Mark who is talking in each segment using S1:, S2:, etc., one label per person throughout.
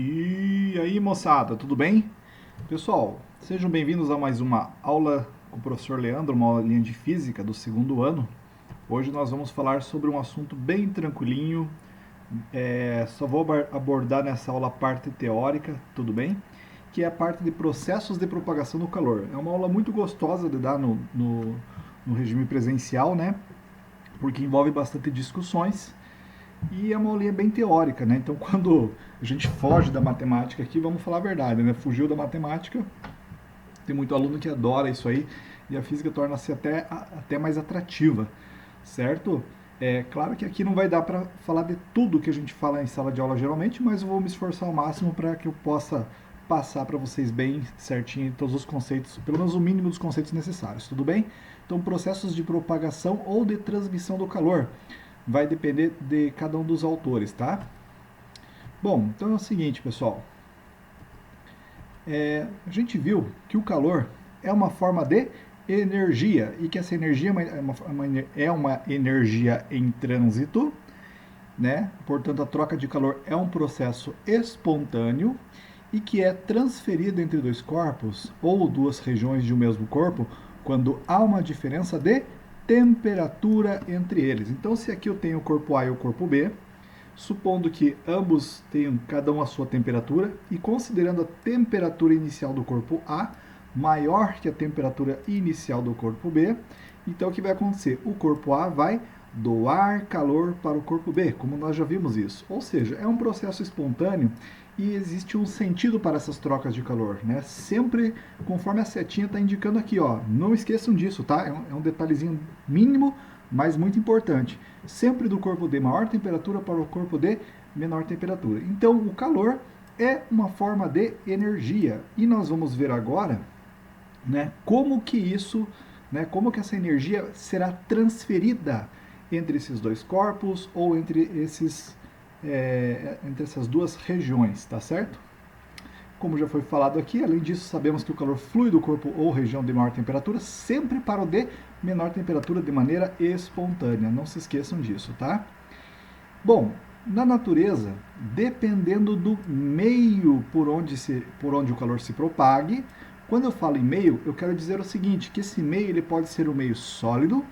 S1: E aí, moçada, tudo bem? Pessoal, sejam bem-vindos a mais uma aula com o professor Leandro, uma aulinha de física do segundo ano. Hoje nós vamos falar sobre um assunto bem tranquilinho. Só vou abordar nessa aula a parte teórica, tudo bem? Que é a parte de processos de propagação do calor. É uma aula muito gostosa de dar no regime presencial, né? Porque envolve bastante discussões. E é uma aulinha bem teórica, né? Então, quando a gente foge da matemática aqui, vamos falar a verdade, né? Fugiu da matemática, tem muito aluno que adora isso aí, e a física torna-se até mais atrativa, certo? É claro que aqui não vai dar para falar de tudo que a gente fala em sala de aula geralmente, mas eu vou me esforçar ao máximo para que eu possa passar para vocês bem certinho todos os conceitos, pelo menos o mínimo dos conceitos necessários, tudo bem? Então, processos de propagação ou de transmissão do calor vai depender de cada um dos autores, tá? Bom, então é o seguinte, pessoal. A gente viu que o calor é uma forma de energia e que essa energia é uma energia em trânsito, né? Portanto, a troca de calor é um processo espontâneo e que é transferido entre dois corpos ou duas regiões de um mesmo corpo quando há uma diferença de temperatura entre eles. Então, se aqui eu tenho o corpo A e o corpo B, supondo que ambos tenham cada um a sua temperatura e considerando a temperatura inicial do corpo A maior que a temperatura inicial do corpo B, então o que vai acontecer? O corpo A vai doar calor para o corpo B, como nós já vimos isso. Ou seja, é um processo espontâneo e existe um sentido para essas trocas de calor, né? Sempre conforme a setinha está indicando aqui, ó. Não esqueçam disso, tá? É um detalhezinho mínimo, mas muito importante. Sempre do corpo de maior temperatura para o corpo de menor temperatura. Então, o calor é uma forma de energia. E nós vamos ver agora, né, como que isso, né, como que essa energia será transferida entre esses dois corpos ou entre essas duas regiões, tá certo? Como já foi falado aqui, além disso, sabemos que o calor flui do corpo ou região de maior temperatura sempre para o de menor temperatura de maneira espontânea. Não se esqueçam disso, tá? Bom, na natureza, dependendo do meio por onde o calor se propague, quando eu falo em meio, eu quero dizer o seguinte, que esse meio ele pode ser um meio sólido,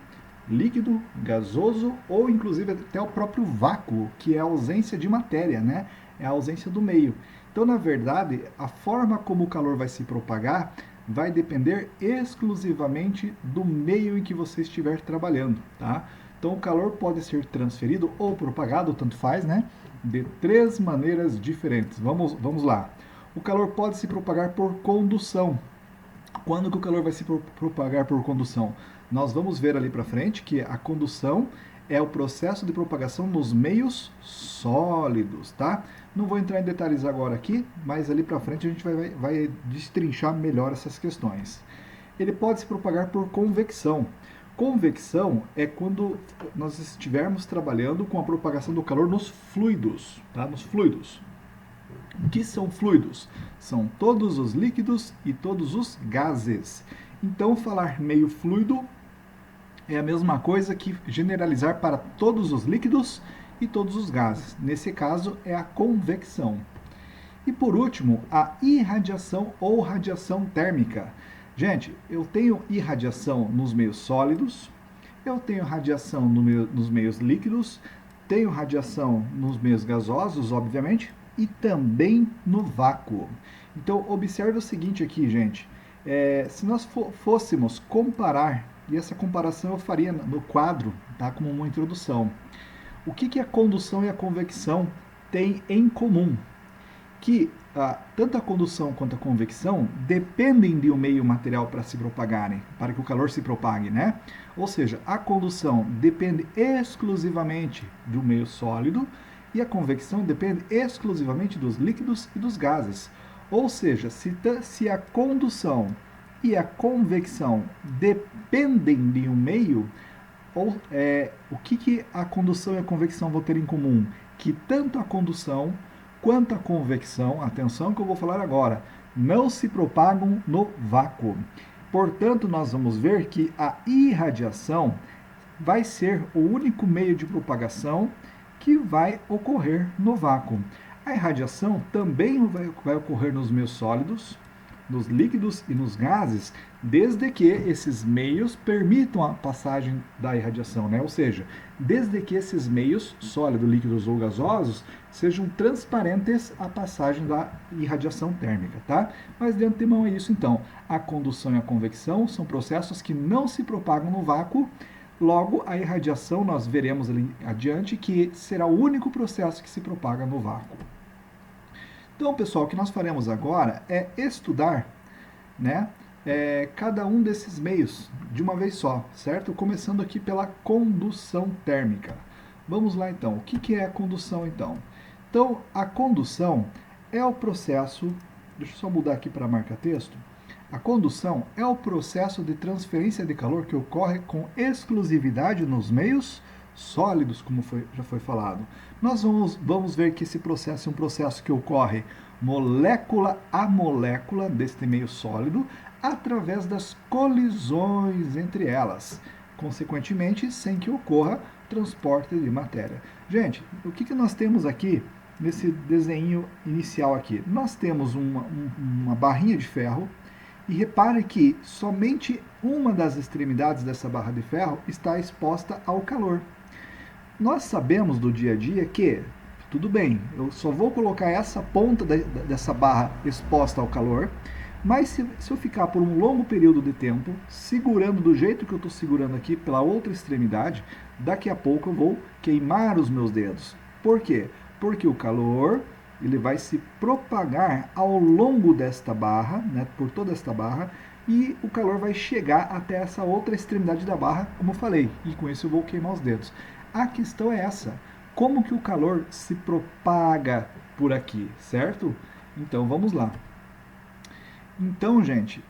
S1: líquido, gasoso ou inclusive até o próprio vácuo, que é a ausência de matéria, né? É a ausência do meio. Então, na verdade, a forma como o calor vai se propagar vai depender exclusivamente do meio em que você estiver trabalhando, tá? Então, o calor pode ser transferido ou propagado, tanto faz, né? De três maneiras diferentes. Vamos lá. O calor pode se propagar por condução. Quando que o calor vai se propagar por condução? Nós vamos ver ali para frente que a condução é o processo de propagação nos meios sólidos, tá? Não vou entrar em detalhes agora aqui, mas ali para frente a gente vai destrinchar melhor essas questões. Ele pode se propagar por convecção. Convecção é quando nós estivermos trabalhando com a propagação do calor nos fluidos, tá? Nos fluidos. O que são fluidos? São todos os líquidos e todos os gases. Então, falar meio fluido é a mesma coisa que generalizar para todos os líquidos e todos os gases. Nesse caso, é a convecção. E por último, a irradiação ou radiação térmica. Gente, eu tenho irradiação nos meios sólidos, eu tenho radiação nos meios líquidos, tenho radiação nos meios gasosos, obviamente, e também no vácuo. Então, observe o seguinte aqui, gente. Se nós fôssemos comparar, e essa comparação eu faria no quadro, tá, como uma introdução. O que a condução e a convecção têm em comum? Que tanto a condução quanto a convecção dependem de um meio material para se propagarem, para que o calor se propague, né? Ou seja, a condução depende exclusivamente do meio sólido e a convecção depende exclusivamente dos líquidos e dos gases. Ou seja, se a condução e a convecção dependem de um meio, o que a condução e a convecção vão ter em comum? Que tanto a condução quanto a convecção, atenção que eu vou falar agora, não se propagam no vácuo. Portanto, nós vamos ver que a irradiação vai ser o único meio de propagação que vai ocorrer no vácuo. A irradiação também vai ocorrer nos meios sólidos, nos líquidos e nos gases, desde que esses meios permitam a passagem da irradiação, né? Ou seja, desde que esses meios, sólidos, líquidos ou gasosos, sejam transparentes à passagem da irradiação térmica, tá? Mas de antemão é isso então. A condução e a convecção são processos que não se propagam no vácuo. Logo, a irradiação, nós veremos ali adiante, que será o único processo que se propaga no vácuo. Então, pessoal, o que nós faremos agora é estudar, né, cada um desses meios de uma vez só, certo? Começando aqui pela condução térmica. Vamos lá, então. O que é a condução, então? Então, a condução é o processo... Deixa eu só mudar aqui para marca-texto. A condução é o processo de transferência de calor que ocorre com exclusividade nos meios sólidos, como já foi falado. Nós vamos ver que esse processo é um processo que ocorre molécula a molécula deste meio sólido através das colisões entre elas, consequentemente, sem que ocorra transporte de matéria. Gente, o que nós temos aqui nesse desenho inicial aqui? Nós temos uma barrinha de ferro e repare que somente uma das extremidades dessa barra de ferro está exposta ao calor. Nós sabemos do dia a dia que, tudo bem, eu só vou colocar essa ponta dessa barra exposta ao calor, mas se eu ficar por um longo período de tempo, segurando do jeito que eu estou segurando aqui, pela outra extremidade, daqui a pouco eu vou queimar os meus dedos. Por quê? Porque o calor ele vai se propagar ao longo desta barra, né, por toda esta barra, e o calor vai chegar até essa outra extremidade da barra, como eu falei, e com isso eu vou queimar os dedos. A questão é essa, como que o calor se propaga por aqui, certo? Então vamos lá. Então, gente,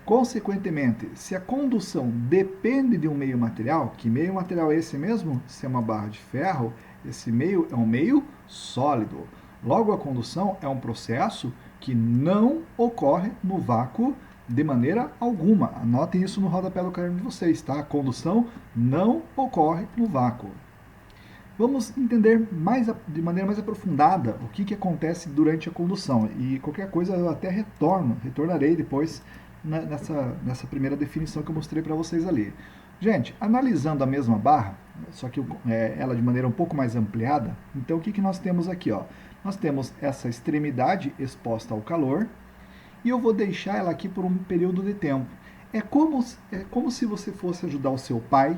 S1: consequentemente, se a condução depende de um meio material, que meio material é esse mesmo? Se é uma barra de ferro, esse meio é um meio sólido. Logo, a condução é um processo que não ocorre no vácuo de maneira alguma. Anotem isso no rodapé do caderno de vocês, tá? A condução não ocorre no vácuo. Vamos entender de maneira mais aprofundada o que acontece durante a condução. E qualquer coisa eu até retornarei depois nessa primeira definição que eu mostrei para vocês ali. Gente, analisando a mesma barra, só que ela de maneira um pouco mais ampliada, então o que nós temos aqui? Ó? Nós temos essa extremidade exposta ao calor, e eu vou deixar ela aqui por um período de tempo. É como se você fosse ajudar o seu pai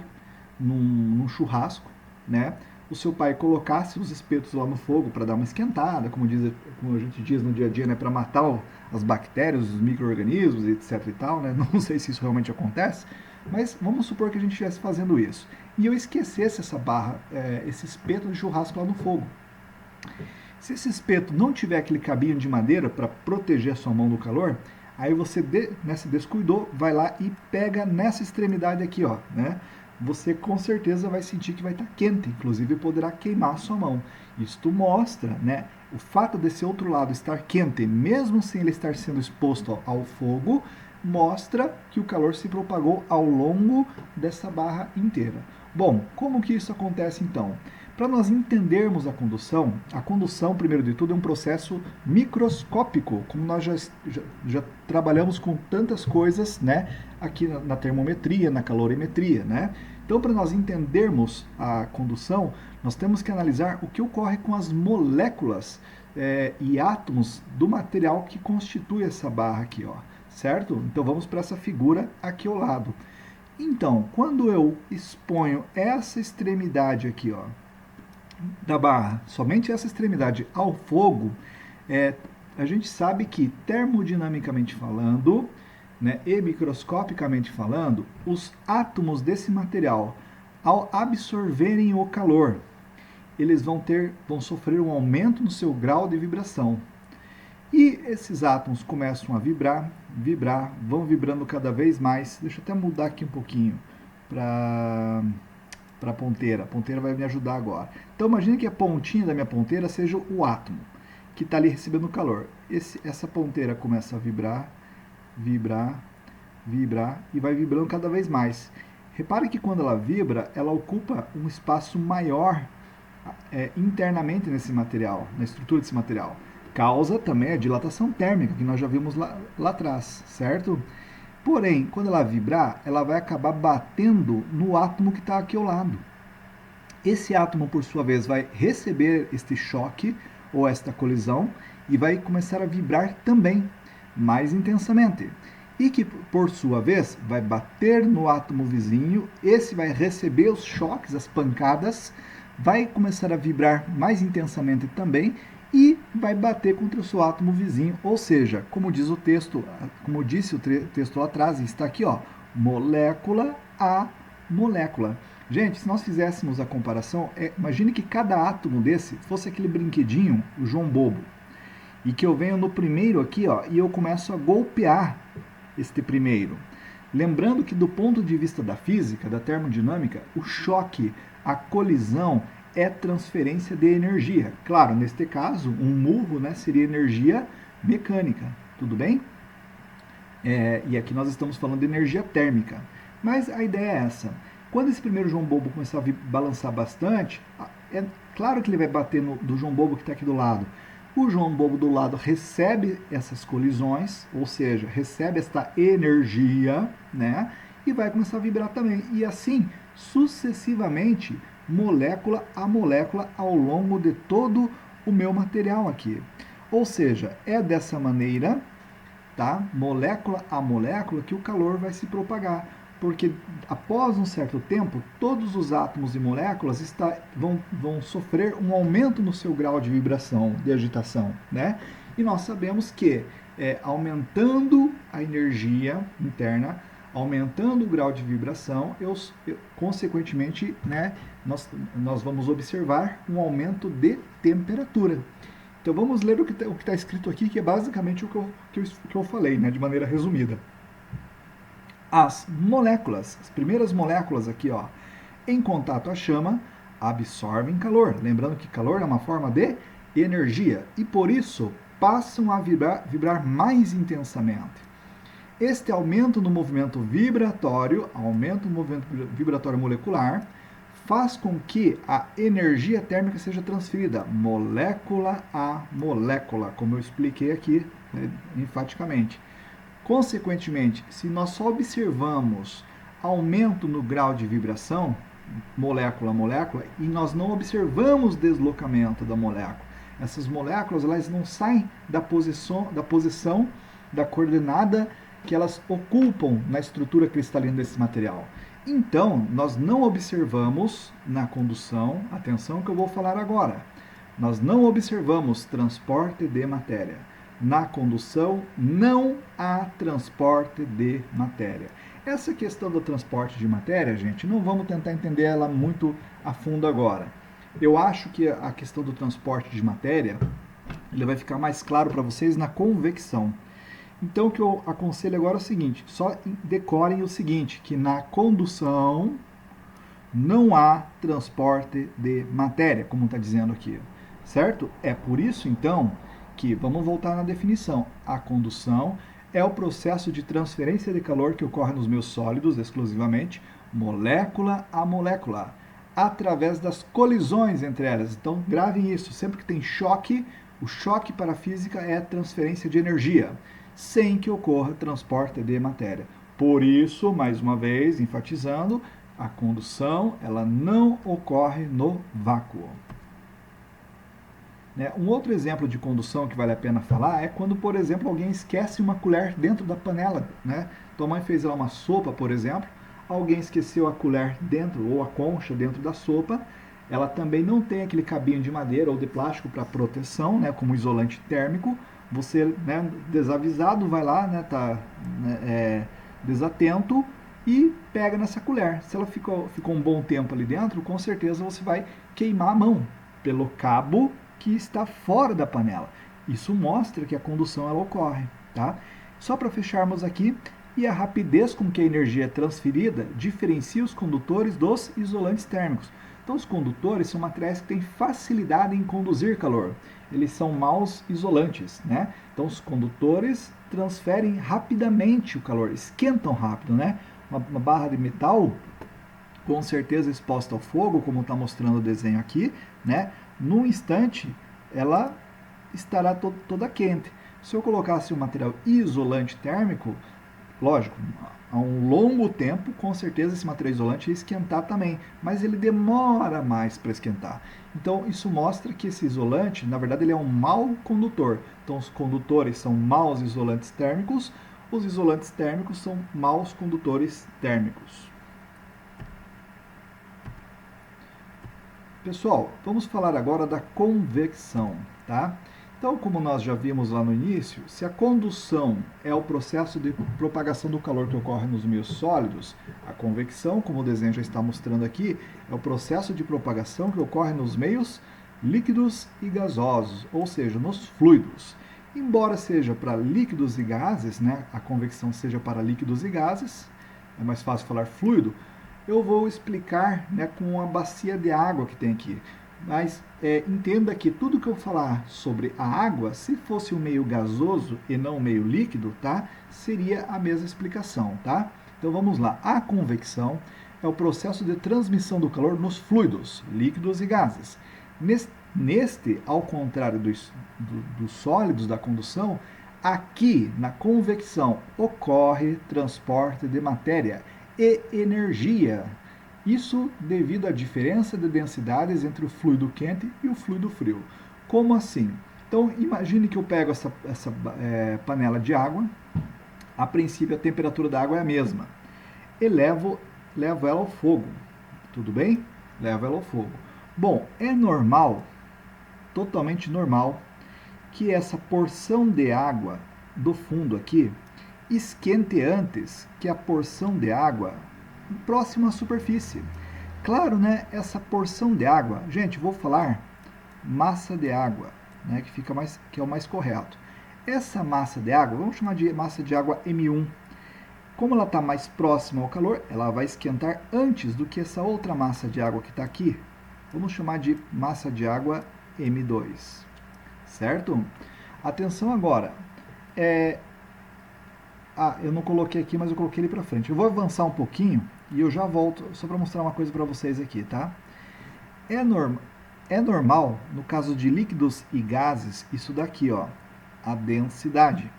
S1: num churrasco, né? O seu pai colocasse os espetos lá no fogo para dar uma esquentada, como a gente diz no dia a dia, né? Para matar as bactérias, os micro-organismos, etc e tal, né? Não sei se isso realmente acontece, mas vamos supor que a gente estivesse fazendo isso. E eu esquecesse essa barra, esse espeto de churrasco lá no fogo. Se esse espeto não tiver aquele cabinho de madeira para proteger a sua mão do calor, aí você, se descuidou, vai lá e pega nessa extremidade aqui, ó, né? Você com certeza vai sentir que vai estar quente, inclusive poderá queimar a sua mão. Isto mostra, né, o fato desse outro lado estar quente, mesmo sem ele estar sendo exposto ao fogo, mostra que o calor se propagou ao longo dessa barra inteira. Bom, como que isso acontece então? Para nós entendermos a condução, primeiro de tudo, é um processo microscópico, como nós já trabalhamos com tantas coisas, né, aqui na termometria, na calorimetria, né? Então, para nós entendermos a condução, nós temos que analisar o que ocorre com as moléculas e átomos do material que constitui essa barra aqui, ó, certo? Então, vamos para essa figura aqui ao lado. Então, quando eu exponho essa extremidade aqui, ó, da barra, somente essa extremidade ao fogo, a gente sabe que termodinamicamente falando, né, e microscopicamente falando, os átomos desse material, ao absorverem o calor, eles vão sofrer um aumento no seu grau de vibração. E esses átomos começam a vibrar, vão vibrando cada vez mais. Deixa eu até mudar aqui um pouquinho para a ponteira. A ponteira vai me ajudar agora. Então imagine que a pontinha da minha ponteira seja o átomo que está ali recebendo calor. Essa ponteira começa a vibrar e vai vibrando cada vez mais. Repare que quando ela vibra, ela ocupa um espaço maior internamente nesse material, na estrutura desse material. Causa também a dilatação térmica, que nós já vimos lá atrás, certo? Porém, quando ela vibrar, ela vai acabar batendo no átomo que está aqui ao lado. Esse átomo, por sua vez, vai receber este choque ou esta colisão e vai começar a vibrar também, mais intensamente. E que, por sua vez, vai bater no átomo vizinho, esse vai receber os choques, as pancadas, vai começar a vibrar mais intensamente também e vai bater contra o seu átomo vizinho. Ou seja, como diz o texto, como disse o texto lá atrás, está aqui, ó, molécula a molécula. Gente, se nós fizéssemos a comparação, imagine que cada átomo desse fosse aquele brinquedinho, o João Bobo, e que eu venho no primeiro aqui, ó, e eu começo a golpear este primeiro. Lembrando que do ponto de vista da física, da termodinâmica, o choque, a colisão é transferência de energia. Claro, neste caso, um murro, né, seria energia mecânica, tudo bem? E aqui nós estamos falando de energia térmica. Mas a ideia é essa. Quando esse primeiro João Bobo começar a balançar bastante, é claro que ele vai bater do João Bobo que está aqui do lado. O João Bobo do lado recebe essas colisões, ou seja, recebe esta energia, né? E vai começar a vibrar também. E assim, sucessivamente, molécula a molécula ao longo de todo o meu material aqui. Ou seja, é dessa maneira, tá? Molécula a molécula que o calor vai se propagar. Porque após um certo tempo, todos os átomos e moléculas vão sofrer um aumento no seu grau de vibração, de agitação, né? E nós sabemos que aumentando a energia interna, aumentando o grau de vibração, consequentemente, né, nós vamos observar um aumento de temperatura. Então vamos ler o que está escrito aqui, que é basicamente o que eu falei, né, de maneira resumida. As moléculas, as primeiras moléculas aqui, ó, em contato à chama, absorvem calor. Lembrando que calor é uma forma de energia e por isso passam a vibrar mais intensamente. Este aumento no movimento vibratório, molecular, faz com que a energia térmica seja transferida molécula a molécula, como eu expliquei aqui, né, enfaticamente. Consequentemente, se nós só observamos aumento no grau de vibração, molécula a molécula, e nós não observamos deslocamento da molécula, essas moléculas elas não saem da posição da coordenada que elas ocupam na estrutura cristalina desse material. Então, nós não observamos na condução, atenção que eu vou falar agora, nós não observamos transporte de matéria. Na condução, não há transporte de matéria. Essa questão do transporte de matéria, gente, não vamos tentar entender ela muito a fundo agora. Eu acho que a questão do transporte de matéria, ele vai ficar mais claro para vocês na convecção. Então, o que eu aconselho agora é o seguinte, só decorem o seguinte, que na condução não há transporte de matéria, como está dizendo aqui, certo? É por isso, então, que, vamos voltar na definição, a condução é o processo de transferência de calor que ocorre nos meus sólidos, exclusivamente, molécula a molécula, através das colisões entre elas. Então, gravem isso, sempre que tem choque, o choque para a física é transferência de energia, sem que ocorra transporte de matéria. Por isso, mais uma vez, enfatizando, a condução ela não ocorre no vácuo. Um outro exemplo de condução que vale a pena falar é quando, por exemplo, alguém esquece uma colher dentro da panela. Né? Tua mãe fez lá uma sopa, por exemplo, alguém esqueceu a colher dentro, ou a concha dentro da sopa, ela também não tem aquele cabinho de madeira ou de plástico para proteção, né, como isolante térmico. Você, né, desavisado, vai lá, né, tá, desatento e pega nessa colher. Se ela ficou um bom tempo ali dentro, com certeza você vai queimar a mão pelo cabo que está fora da panela. Isso mostra que a condução ela ocorre, tá? Só para fecharmos aqui, e a rapidez com que a energia é transferida diferencia os condutores dos isolantes térmicos. Então, os condutores são materiais que têm facilidade em conduzir calor. Eles são maus isolantes, né? Então, os condutores transferem rapidamente o calor, esquentam rápido, né? Uma barra de metal, com certeza exposta ao fogo, como está mostrando o desenho aqui, né? Num instante, ela estará toda quente. Se eu colocasse um material isolante térmico, lógico, a um longo tempo, com certeza esse material isolante ia esquentar também, mas ele demora mais para esquentar. Então isso mostra que esse isolante, na verdade, ele é um mau condutor. Então os condutores são maus isolantes térmicos, os isolantes térmicos são maus condutores térmicos. Pessoal, vamos falar agora da convecção, tá? Então, como nós já vimos lá no início, se a condução é o processo de propagação do calor que ocorre nos meios sólidos, a convecção, como o desenho já está mostrando aqui, é o processo de propagação que ocorre nos meios líquidos e gasosos, ou seja, nos fluidos. Embora seja para líquidos e gases, né, a convecção seja para líquidos e gases, é mais fácil falar fluido, eu vou explicar, né, com a bacia de água que tem aqui. Mas entenda que tudo que eu falar sobre a água, se fosse um meio gasoso e não um meio líquido, tá? Seria a mesma explicação, tá? Então vamos lá. A convecção é o processo de transmissão do calor nos fluidos, líquidos e gases. Neste ao contrário dos sólidos da condução, aqui na convecção ocorre transporte de matéria e energia. Isso devido à diferença de densidades entre o fluido quente e o fluido frio. Como assim? Então, imagine que eu pego essa panela de água, a princípio a temperatura da água é a mesma, e levo ela ao fogo, tudo bem? Levo ela ao fogo. Bom, é normal, totalmente normal, que essa porção de água do fundo aqui esquente antes que a porção de água próximo à superfície. Claro, né, essa porção de água, gente, vou falar massa de água, né, que é o mais correto. Essa massa de água, vamos chamar de massa de água M1. Como ela está mais próxima ao calor, ela vai esquentar antes do que essa outra massa de água que está aqui. Vamos chamar de massa de água M2. Certo? Atenção agora. Eu não coloquei aqui, mas eu coloquei ele para frente. Eu vou avançar um pouquinho e eu já volto só para mostrar uma coisa para vocês aqui, tá? É normal, no caso de líquidos e gases, isso daqui, ó, a densidade.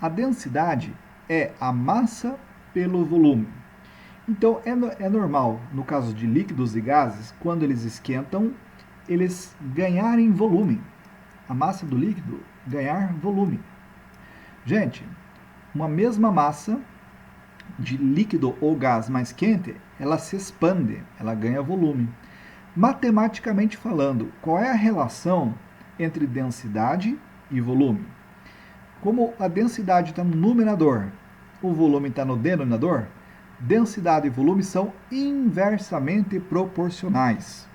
S1: A densidade é a massa pelo volume. Então, é normal, no caso de líquidos e gases, quando eles esquentam, eles ganharem volume. A massa do líquido ganhar volume. Gente, uma mesma massa de líquido ou gás mais quente, ela se expande, ela ganha volume. Matematicamente falando, qual é a relação entre densidade e volume? Como a densidade está no numerador, o volume está no denominador, densidade e volume são inversamente proporcionais.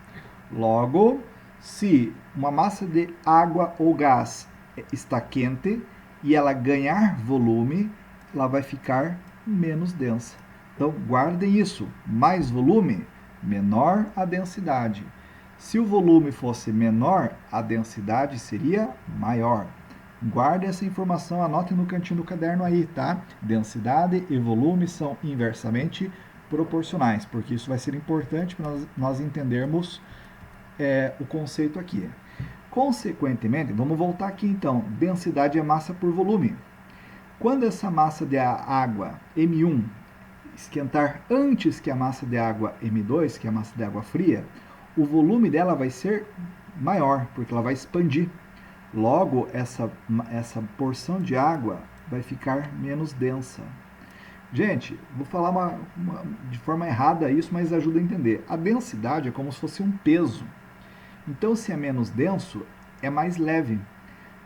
S1: Logo, se uma massa de água ou gás está quente e ela ganhar volume, ela vai ficar menos densa. Então, guardem isso. Mais volume, menor a densidade. Se o volume fosse menor, a densidade seria maior. Guarde essa informação, anote no cantinho do caderno aí, tá? Densidade e volume são inversamente proporcionais, porque isso vai ser importante para nós entendermos o conceito aqui. Consequentemente, vamos voltar aqui então, densidade é massa por volume. Quando essa massa de água M1 esquentar antes que a massa de água M2, que é a massa de água fria, o volume dela vai ser maior, porque ela vai expandir. Logo, essa porção de água vai ficar menos densa. Gente, vou falar de forma errada isso, mas ajuda a entender. A densidade é como se fosse um peso. Então, se é menos denso, é mais leve.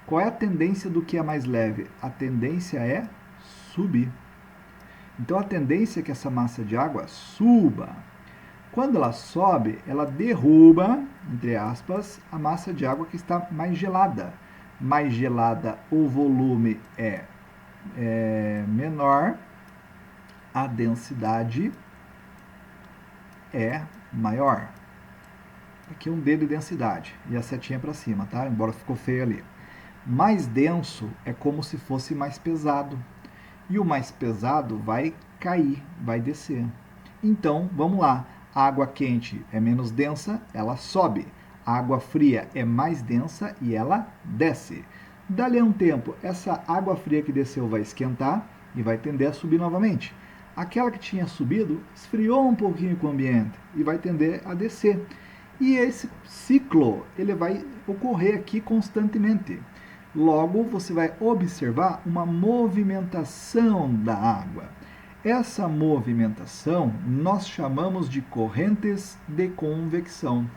S1: Qual é a tendência do que é mais leve? A tendência é subir. Então, a tendência é que essa massa de água suba. Quando ela sobe, ela derruba, entre aspas, a massa de água que está mais gelada. Mais gelada, o volume é menor, a densidade é maior. Aqui um dedo de densidade e a setinha para cima, tá? Embora ficou feio ali. Mais denso é como se fosse mais pesado. E o mais pesado vai cair, vai descer. Então, vamos lá. A água quente é menos densa, ela sobe. A água fria é mais densa e ela desce. Dali a um tempo, essa água fria que desceu vai esquentar e vai tender a subir novamente. Aquela que tinha subido esfriou um pouquinho com o ambiente e vai tender a descer. E esse ciclo ele vai ocorrer aqui constantemente. Logo, você vai observar uma movimentação da água. Essa movimentação nós chamamos de correntes de convecção.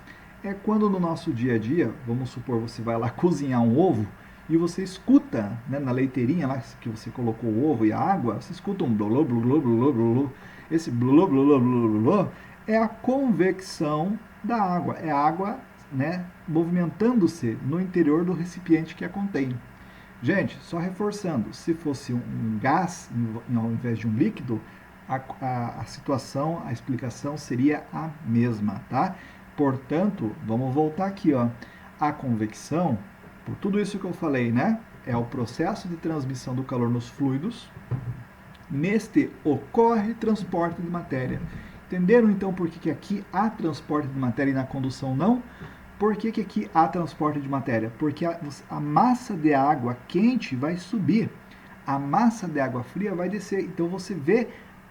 S1: É quando no nosso dia a dia, vamos supor, você vai lá cozinhar um ovo e você escuta, né, na leiteirinha lá que você colocou o ovo e a água, você escuta um blulô, blulô, blulô, blulô. Esse blulô, blulô, blulô, blulô é a convecção da água. É a água, né, movimentando-se no interior do recipiente que a contém. Gente, só reforçando, se fosse um gás ao invés de um líquido, a situação, a explicação seria a mesma, tá? Portanto, vamos voltar aqui, ó. A convecção, por tudo isso que eu falei, né? É o processo de transmissão do calor nos fluidos. Neste ocorre transporte de matéria. Entenderam então por que aqui há transporte de matéria e na condução não? Por que aqui há transporte de matéria? Porque a massa de água quente vai subir, a massa de água fria vai descer. Então você vê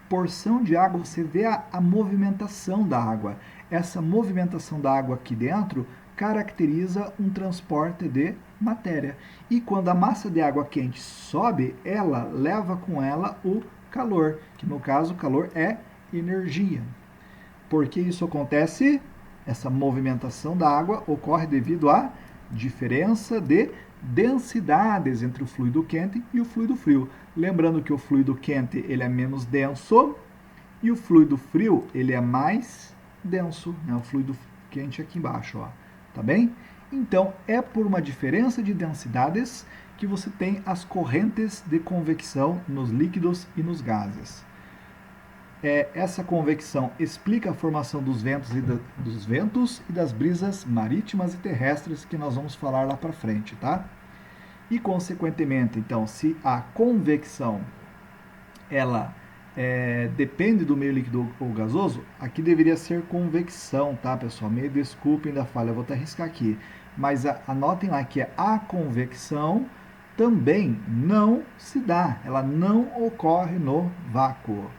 S1: porção de água, você vê a movimentação da água. Essa movimentação da água aqui dentro caracteriza um transporte de matéria. E quando a massa de água quente sobe, ela leva com ela o calor, que no caso o calor é energia. Por que isso acontece? Essa movimentação da água ocorre devido à diferença de densidades entre o fluido quente e o fluido frio. Lembrando que o fluido quente ele é menos denso e o fluido frio ele é mais denso, né? O fluido quente aqui embaixo, ó, tá bem? Então é por uma diferença de densidades que você tem as correntes de convecção nos líquidos e nos gases. Essa convecção explica a formação dos ventos e das brisas marítimas e terrestres que nós vamos falar lá para frente, tá? E consequentemente, então, se a convecção ela depende do meio líquido ou gasoso, aqui deveria ser convecção, tá, pessoal? Me desculpem da falha, eu vou até riscar aqui. Mas anotem lá que a convecção também não se dá, ela não ocorre no vácuo.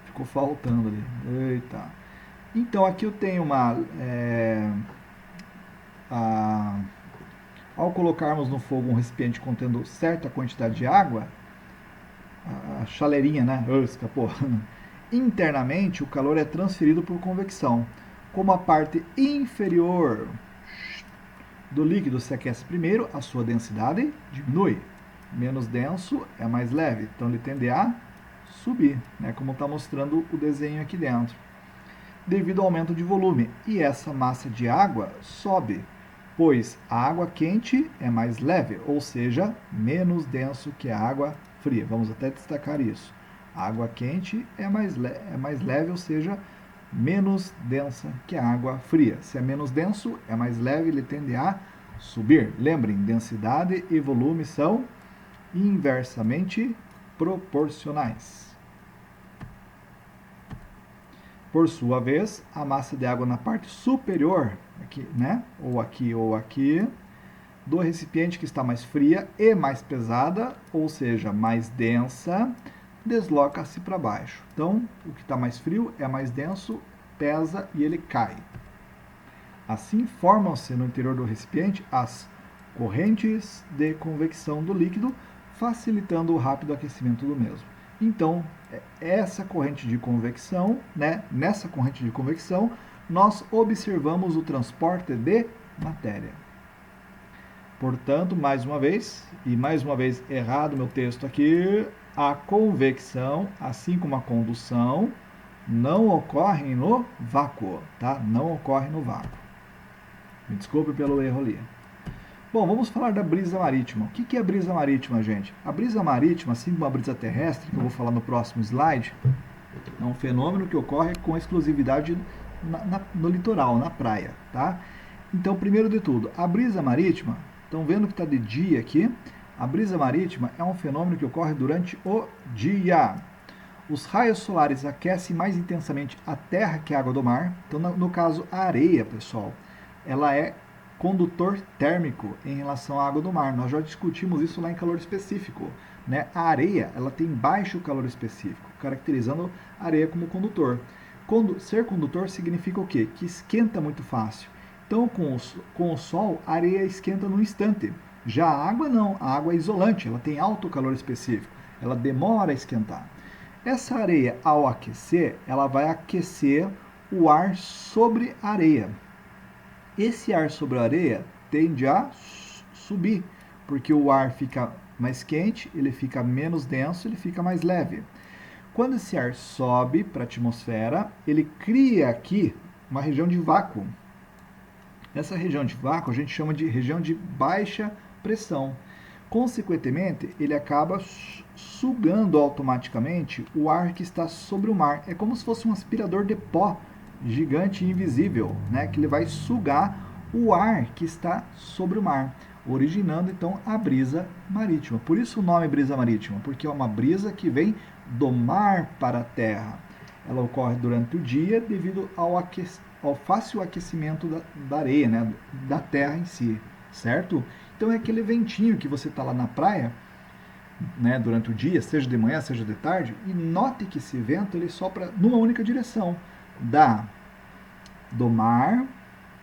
S1: Ficou faltando ali. Eita. Então aqui eu tenho uma... ao colocarmos no fogo um recipiente contendo certa quantidade de água, a chaleirinha, né? Escapou. Internamente o calor é transferido por convecção. Como a parte inferior do líquido se aquece primeiro, a sua densidade diminui. Menos denso é mais leve, então ele tende a subir, né, como está mostrando o desenho aqui dentro, devido ao aumento de volume. E essa massa de água sobe, pois a água quente é mais leve, ou seja, menos denso que a água fria. Vamos até destacar isso. A água quente é mais leve, ou seja, menos densa que a água fria. Se é menos denso, é mais leve, ele tende a subir. Lembrem, densidade e volume são inversamente proporcionais. Por sua vez, a massa de água na parte superior, aqui, né, ou aqui, do recipiente que está mais fria e mais pesada, ou seja, mais densa, desloca-se para baixo. Então, o que está mais frio é mais denso, pesa e ele cai. Assim, formam-se no interior do recipiente as correntes de convecção do líquido, facilitando o rápido aquecimento do mesmo. Então, essa corrente de convecção, né, nessa corrente de convecção, nós observamos o transporte de matéria. Portanto, mais uma vez errado meu texto aqui, a convecção, assim como a condução, não ocorrem no vácuo, tá? Não ocorre no vácuo. Me desculpe pelo erro ali. Bom, vamos falar da brisa marítima. O que é a brisa marítima, gente? A brisa marítima, assim como a brisa terrestre, que eu vou falar no próximo slide, é um fenômeno que ocorre com exclusividade no litoral, na praia, tá? Então, primeiro de tudo, a brisa marítima, estão vendo que está de dia aqui? A brisa marítima é um fenômeno que ocorre durante o dia. Os raios solares aquecem mais intensamente a terra que a água do mar. Então, no caso, a areia, pessoal, ela é condutor térmico em relação à água do mar. Nós já discutimos isso lá em calor específico, né? A areia, ela tem baixo calor específico, caracterizando a areia como condutor. Ser condutor significa o quê? Que esquenta muito fácil. Então, com o sol, a areia esquenta num instante. Já a água não, a água é isolante, ela tem alto calor específico, ela demora a esquentar. Essa areia, ao aquecer, ela vai aquecer o ar sobre a areia. Esse ar sobre a areia tende a subir, porque o ar fica mais quente, ele fica menos denso, ele fica mais leve. Quando esse ar sobe para a atmosfera, ele cria aqui uma região de vácuo. Essa região de vácuo a gente chama de região de baixa pressão. Consequentemente, ele acaba sugando automaticamente o ar que está sobre o mar. É como se fosse um aspirador de pó gigante e invisível, né? Que ele vai sugar o ar que está sobre o mar, originando então a brisa marítima. Por isso o nome brisa marítima, porque é uma brisa que vem do mar para a terra. Ela ocorre durante o dia devido ao fácil aquecimento da areia, né? Da terra em si, certo? Então é aquele ventinho que você está lá na praia, né, durante o dia, seja de manhã, seja de tarde, e note que esse vento ele sopra numa única direção, do mar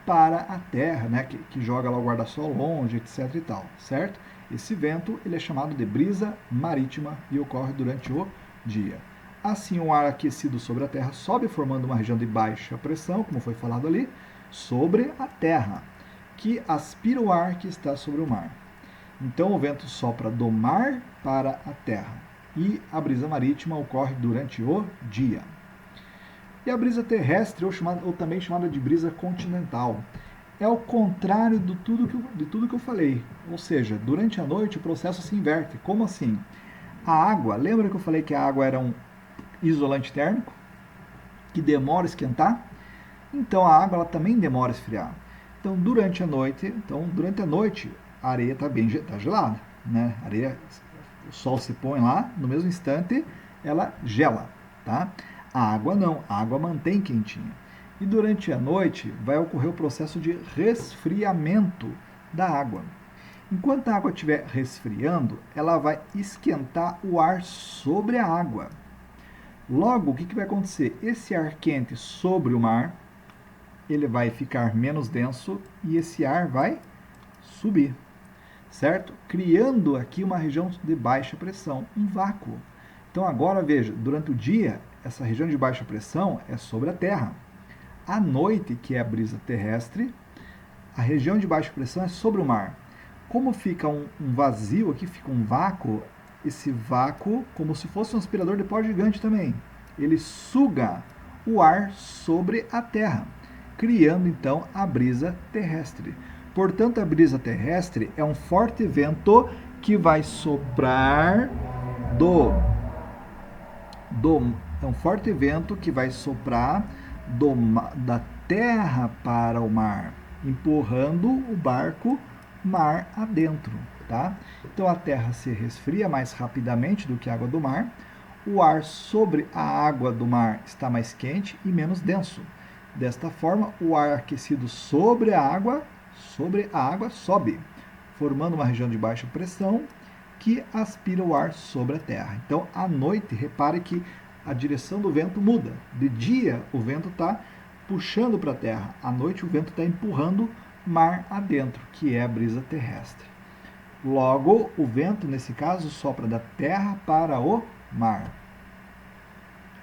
S1: para a terra, né, que joga lá o guarda-sol longe, etc e tal, certo? Esse vento ele é chamado de brisa marítima e ocorre durante o dia. Assim, o ar aquecido sobre a terra sobe formando uma região de baixa pressão, como foi falado ali, sobre a terra, que aspira o ar que está sobre o mar. Então o vento sopra do mar para a terra e a brisa marítima ocorre durante o dia. E a brisa terrestre, ou também chamada de brisa continental, é o contrário de tudo que eu falei. Ou seja, durante a noite o processo se inverte. Como assim? A água, lembra que eu falei que a água era um isolante térmico que demora a esquentar? Então a água ela também demora a esfriar. Então durante a noite a areia está tá gelada, né? A areia, o sol se põe lá, no mesmo instante ela gela, tá? A água não, a água mantém quentinha. E durante a noite vai ocorrer o processo de resfriamento da água. Enquanto a água estiver resfriando, ela vai esquentar o ar sobre a água. Logo, o que vai acontecer? Esse ar quente sobre o mar, ele vai ficar menos denso e esse ar vai subir, certo? Criando aqui uma região de baixa pressão, um vácuo. Então agora veja, durante o dia, essa região de baixa pressão é sobre a Terra. À noite, que é a brisa terrestre, a região de baixa pressão é sobre o mar. Como fica um vazio aqui, fica um vácuo, esse vácuo, como se fosse um aspirador de pó gigante também, ele suga o ar sobre a Terra, criando então a brisa terrestre. Portanto, a brisa terrestre é um forte vento que vai soprar é um forte vento que vai soprar da terra para o mar, empurrando o barco mar adentro, tá? Então a terra se resfria mais rapidamente do que a água do mar, o ar sobre a água do mar está mais quente e menos denso. Desta forma, o ar aquecido sobre a água sobe, formando uma região de baixa pressão que aspira o ar sobre a terra. Então, à noite, repare que a direção do vento muda. De dia, o vento está puxando para a terra. À noite, o vento está empurrando mar adentro, que é a brisa terrestre. Logo, o vento, nesse caso, sopra da terra para o mar.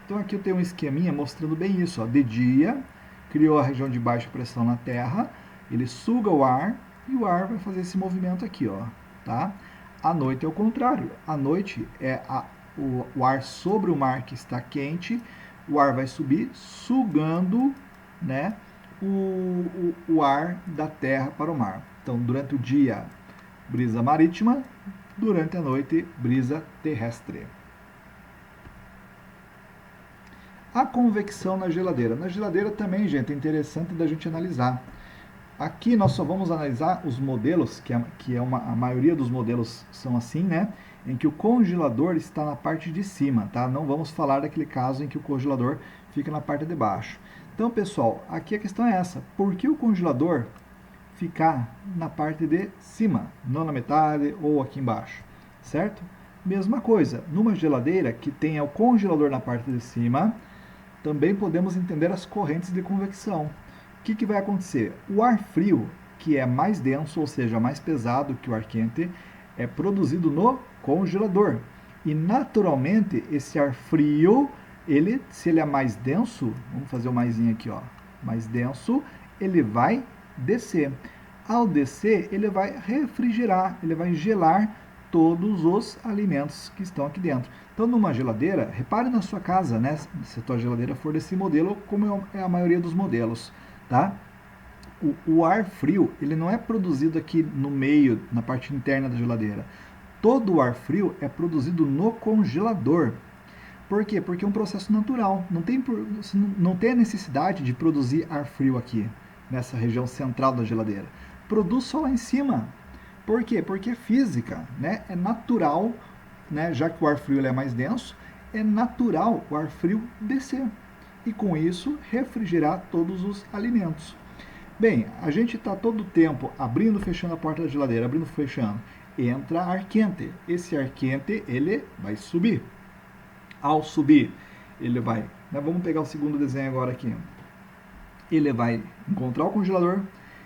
S1: Então, aqui eu tenho um esqueminha mostrando bem isso. Ó. De dia, criou a região de baixa pressão na terra, ele suga o ar e o ar vai fazer esse movimento aqui, ó, tá? À noite é o contrário. À noite é o ar sobre o mar que está quente, o ar vai subir, sugando, né, o ar da terra para o mar. Então, durante o dia, brisa marítima, durante a noite, brisa terrestre. A convecção na geladeira. Na geladeira também, gente, é interessante da gente analisar. aqui nós só vamos analisar os modelos, a maioria dos modelos são assim, né? Em que o congelador está na parte de cima, tá? Não vamos falar daquele caso em que o congelador fica na parte de baixo. Então, pessoal, aqui a questão é essa. Por que o congelador ficar na parte de cima, não na metade ou aqui embaixo, certo? Mesma coisa, numa geladeira que tenha o congelador na parte de cima, também podemos entender as correntes de convecção. O que vai acontecer? O ar frio, que é mais denso, ou seja, mais pesado que o ar quente, é produzido no congelador. E naturalmente, esse ar frio, se ele é mais denso, vamos fazer o maisinho aqui, ó, mais denso, ele vai descer. Ao descer, ele vai refrigerar, ele vai gelar todos os alimentos que estão aqui dentro. Então, numa geladeira, repare na sua casa, né? Se a tua geladeira for desse modelo, como é a maioria dos modelos, tá? O ar frio, ele não é produzido aqui no meio, na parte interna da geladeira. Todo o ar frio é produzido no congelador. Por quê? Porque é um processo natural. Não tem a necessidade de produzir ar frio aqui, nessa região central da geladeira. Produz só lá em cima. Por quê? Porque é física, né? É natural, né? Já que o ar frio ele é mais denso, é natural o ar frio descer. E com isso, refrigerar todos os alimentos. Bem, a gente está todo o tempo abrindo e fechando a porta da geladeira, abrindo e fechando. Entra ar quente. Esse ar quente, ele vai subir. Ao subir, ele vai... Né, vamos pegar o segundo desenho agora aqui. Ele vai encontrar o congelador.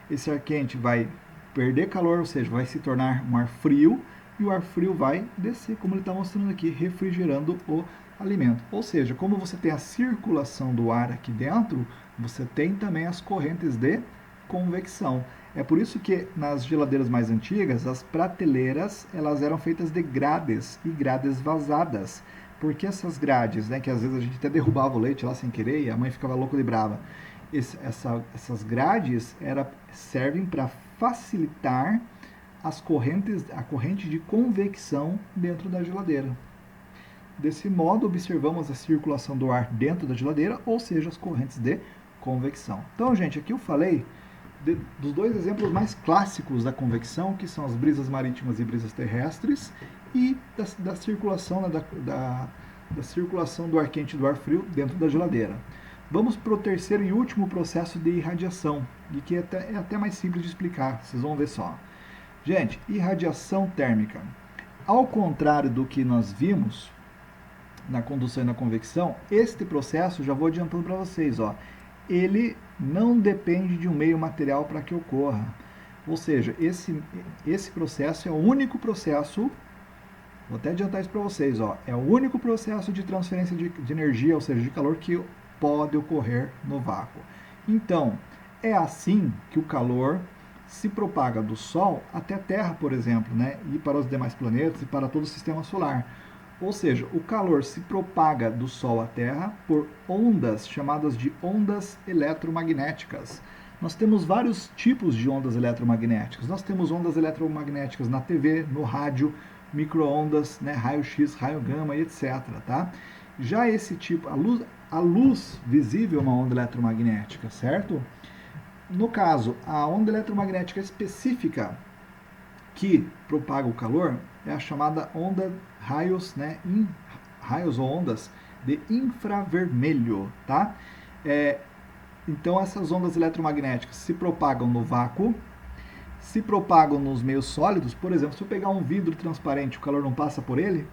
S1: Esse ar quente vai perder calor, ou seja, vai se tornar um ar frio. E o ar frio vai descer, como ele está mostrando aqui, refrigerando o alimento. Ou seja, como você tem a circulação do ar aqui dentro, você tem também as correntes de convecção. É por isso que nas geladeiras mais antigas, as prateleiras elas eram feitas de grades e grades vazadas. Porque essas grades, né, que às vezes a gente até derrubava o leite lá sem querer e a mãe ficava louca de brava. Essas grades servem para facilitar a corrente de convecção dentro da geladeira. Desse modo, observamos a circulação do ar dentro da geladeira, ou seja, as correntes de convecção. Então, gente, aqui eu falei dos dois exemplos mais clássicos da convecção, que são as brisas marítimas e brisas terrestres, e da circulação, né, da circulação do ar quente e do ar frio dentro da geladeira. Vamos para o terceiro e último processo de irradiação, e que é até mais simples de explicar, vocês vão ver só. Gente, irradiação térmica. Ao contrário do que nós vimos na condução e na convecção, este processo, já vou adiantando para vocês, ó, ele não depende de um meio material para que ocorra. Ou seja, esse processo é o único processo, vou até adiantar isso para vocês, ó, é o único processo de transferência de energia, ou seja, de calor, que pode ocorrer no vácuo. Então, é assim que o calor se propaga do Sol até a Terra, por exemplo, né? E para os demais planetas e para todo o sistema solar. Ou seja, o calor se propaga do Sol à Terra por ondas chamadas de ondas eletromagnéticas. Nós temos vários tipos de ondas eletromagnéticas. Nós temos ondas eletromagnéticas na TV, no rádio, micro-ondas, né? Raio-X, raio gama e etc. Tá? Já esse tipo, a luz visível é uma onda eletromagnética, certo? No caso, a onda eletromagnética específica que propaga o calor é a chamada onda raios, né, raios ou ondas de infravermelho, tá? Então essas ondas eletromagnéticas se propagam no vácuo, se propagam nos meios sólidos, por exemplo, se eu pegar um vidro transparente, o calor não passa por ele,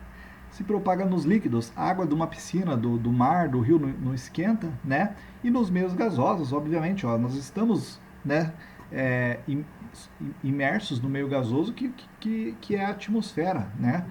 S1: se propaga nos líquidos, a água de uma piscina, do mar, do rio não esquenta, né? E nos meios gasosos, obviamente, ó, nós estamos, né, imersos no meio gasoso que é a atmosfera, né?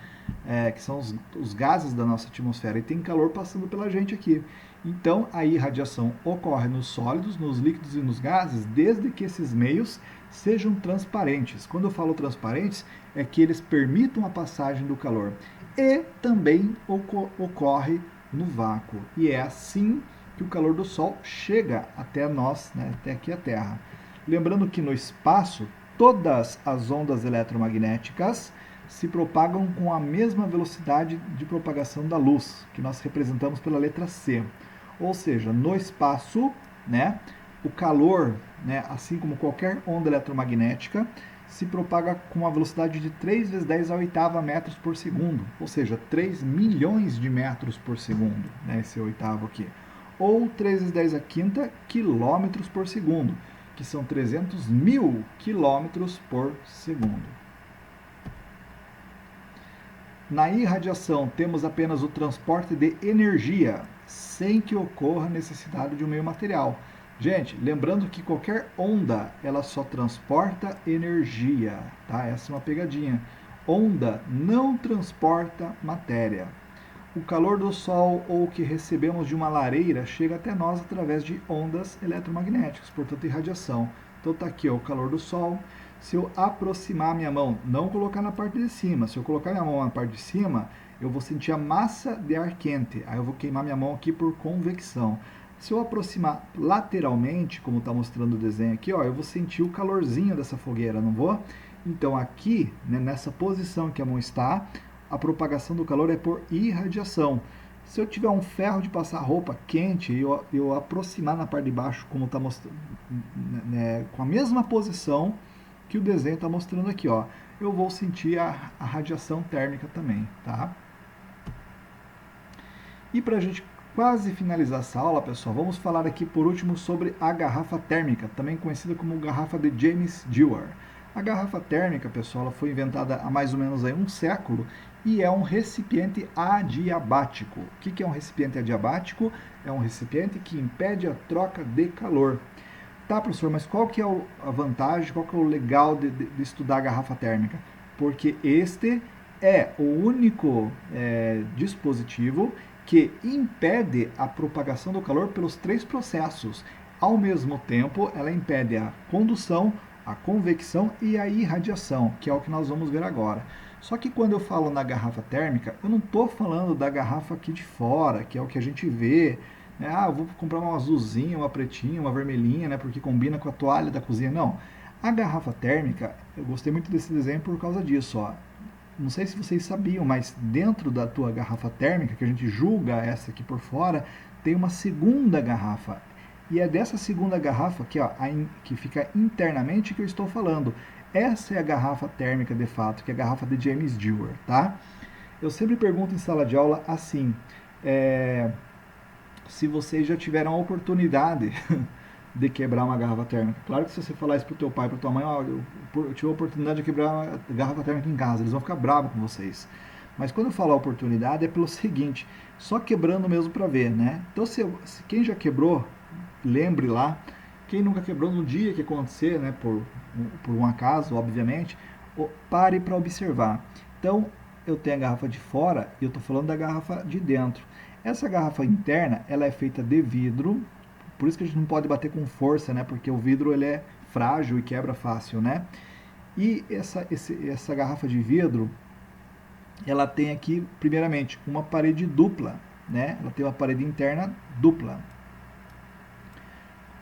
S1: Que são os gases da nossa atmosfera, e tem calor passando pela gente aqui. Então, a irradiação ocorre nos sólidos, nos líquidos e nos gases, desde que esses meios sejam transparentes. Quando eu falo transparentes, é que eles permitam a passagem do calor. E também ocorre no vácuo. E é assim que o calor do Sol chega até nós, né, até aqui a Terra. Lembrando que no espaço, todas as ondas eletromagnéticas se propagam com a mesma velocidade de propagação da luz, que nós representamos pela letra C. Ou seja, no espaço, né, o calor, né, assim como qualquer onda eletromagnética, se propaga com uma velocidade de 3 vezes 10 a oitava metros por segundo, ou seja, 3 milhões de metros por segundo, né, esse oitavo aqui. Ou 3 vezes 10 a quinta quilômetros por segundo, que são 300 mil quilômetros por segundo. Na irradiação, temos apenas o transporte de energia, sem que ocorra necessidade de um meio material. Gente, lembrando que qualquer onda, ela só transporta energia, tá? Essa é uma pegadinha. Onda não transporta matéria. O calor do Sol ou que recebemos de uma lareira chega até nós através de ondas eletromagnéticas, portanto, irradiação. Então tá aqui ó, o calor do Sol. Se eu aproximar minha mão, não colocar na parte de cima, se eu colocar minha mão na parte de cima, eu vou sentir a massa de ar quente, aí eu vou queimar minha mão aqui por convecção. Se eu aproximar lateralmente, como está mostrando o desenho aqui, ó, eu vou sentir o calorzinho dessa fogueira, não vou? Então aqui, né, nessa posição que a mão está, a propagação do calor é por irradiação. Se eu tiver um ferro de passar roupa quente e eu aproximar na parte de baixo, como está mostrando, né, com a mesma posição que o desenho está mostrando aqui, ó, eu vou sentir a radiação térmica também, tá? E para a gente quase finalizar essa aula, pessoal, vamos falar aqui por último sobre a garrafa térmica, também conhecida como garrafa de James Dewar. A garrafa térmica, pessoal, ela foi inventada há mais ou menos aí um século e é um recipiente adiabático. O que é um recipiente adiabático? É um recipiente que impede a troca de calor. Tá, professor, mas qual que é a vantagem, qual que é o legal de estudar a garrafa térmica? Porque este é o único dispositivo que impede a propagação do calor pelos três processos. Ao mesmo tempo, ela impede a condução, a convecção e a irradiação, que é o que nós vamos ver agora. Só que quando eu falo na garrafa térmica, eu não estou falando da garrafa aqui de fora, que é o que a gente vê. Ah, eu vou comprar uma azulzinha, uma pretinha, uma vermelhinha, né, porque combina com a toalha da cozinha. Não. A garrafa térmica, eu gostei muito desse desenho por causa disso, ó. Não sei se vocês sabiam, mas dentro da tua garrafa térmica, que a gente julga essa aqui por fora, tem uma segunda garrafa. E é dessa segunda garrafa aqui, ó, que fica internamente que eu estou falando. Essa é a garrafa térmica de fato, que é a garrafa de James Dewar, tá? Eu sempre pergunto em sala de aula assim, se vocês já tiveram a oportunidade de quebrar uma garrafa térmica. Claro que se você falar isso pro teu pai, pra tua mãe, ó, eu tive a oportunidade de quebrar uma garrafa térmica em casa, eles vão ficar bravos com vocês. Mas quando eu falo a oportunidade é pelo seguinte, só quebrando mesmo para ver, né? Então se quem já quebrou, lembre lá, quem nunca quebrou no dia que acontecer, né, por um acaso, obviamente, pare para observar. Então, eu tenho a garrafa de fora e eu estou falando da garrafa de dentro. Essa garrafa interna, ela é feita de vidro, por isso que a gente não pode bater com força, né, porque o vidro ele é frágil e quebra fácil, né? E essa garrafa de vidro, ela tem aqui, primeiramente, uma parede dupla, né? Ela tem uma parede interna dupla,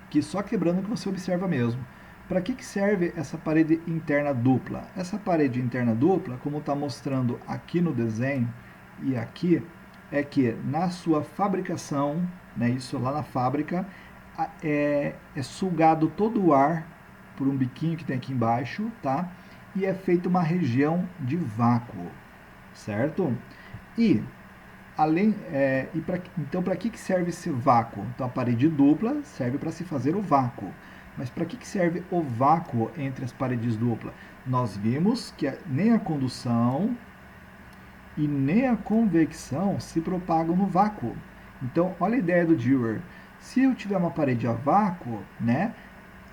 S1: que só quebrando que você observa mesmo. Para que serve essa parede interna dupla? Essa parede interna dupla, como está mostrando aqui no desenho e aqui, é que na sua fabricação, né, isso lá na fábrica, é sugado todo o ar por um biquinho que tem aqui embaixo, tá? E é feita uma região de vácuo, certo? E então, para que serve esse vácuo? Então, a parede dupla serve para se fazer o vácuo. Mas para que serve o vácuo entre as paredes duplas? Nós vimos que nem a condução e nem a convecção se propagam no vácuo. Então, olha a ideia do Dewar. Se eu tiver uma parede a vácuo, né,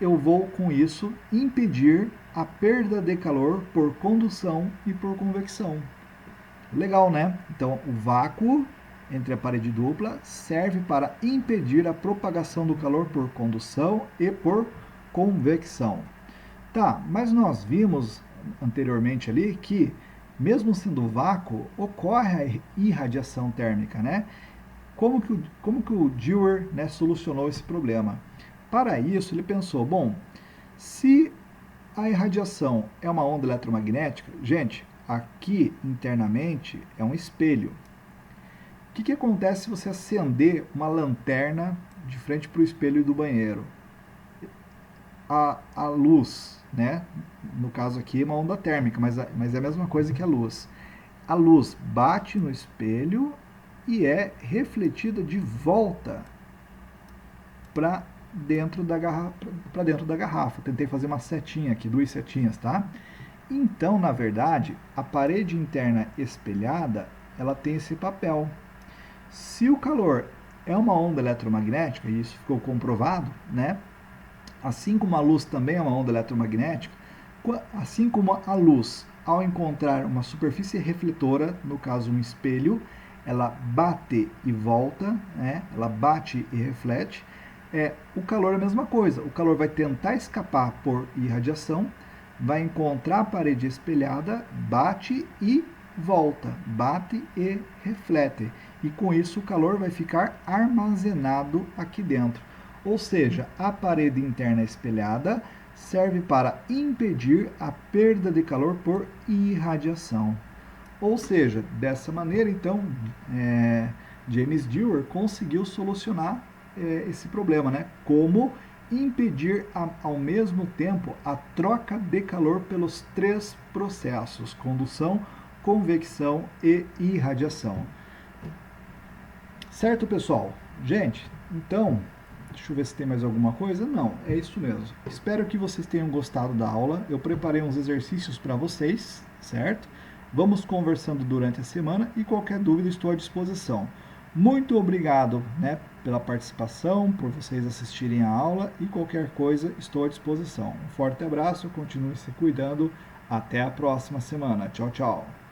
S1: eu vou com isso impedir a perda de calor por condução e por convecção. Legal, né? Então, o vácuo entre a parede dupla serve para impedir a propagação do calor por condução e por convecção. Tá, mas nós vimos anteriormente ali que, mesmo sendo vácuo, ocorre a irradiação térmica, né? Como que o Dewar, né, solucionou esse problema? Para isso, ele pensou, bom, se a irradiação é uma onda eletromagnética, gente, aqui internamente é um espelho. O que acontece se você acender uma lanterna de frente para o espelho do banheiro? a luz, né? No caso aqui é uma onda térmica, mas é a mesma coisa que a luz. A luz bate no espelho e é refletida de volta para dentro da garrafa. Tentei fazer uma setinha aqui, 2 setinhas, tá? Então, na verdade, a parede interna espelhada, ela tem esse papel. Se o calor é uma onda eletromagnética, e isso ficou comprovado, né? Assim como a luz também é uma onda eletromagnética, assim como a luz, ao encontrar uma superfície refletora, no caso um espelho, ela bate e volta, né? Ela bate e reflete. O calor é a mesma coisa. O calor vai tentar escapar por irradiação, vai encontrar a parede espelhada, bate e volta, bate e reflete. E com isso o calor vai ficar armazenado aqui dentro. Ou seja, a parede interna espelhada serve para impedir a perda de calor por irradiação. Ou seja, dessa maneira, então, James Dewar conseguiu solucionar esse problema, né? Como impedir ao mesmo tempo a troca de calor pelos 3 processos: condução, convecção e irradiação. Certo, pessoal? Gente, então, deixa eu ver se tem mais alguma coisa. Não, é isso mesmo. Espero que vocês tenham gostado da aula. Eu preparei uns exercícios para vocês, certo? Vamos conversando durante a semana e qualquer dúvida estou à disposição. Muito obrigado, né, pela participação, por vocês assistirem a aula e qualquer coisa estou à disposição. Um forte abraço, continue se cuidando. Até a próxima semana. Tchau, tchau.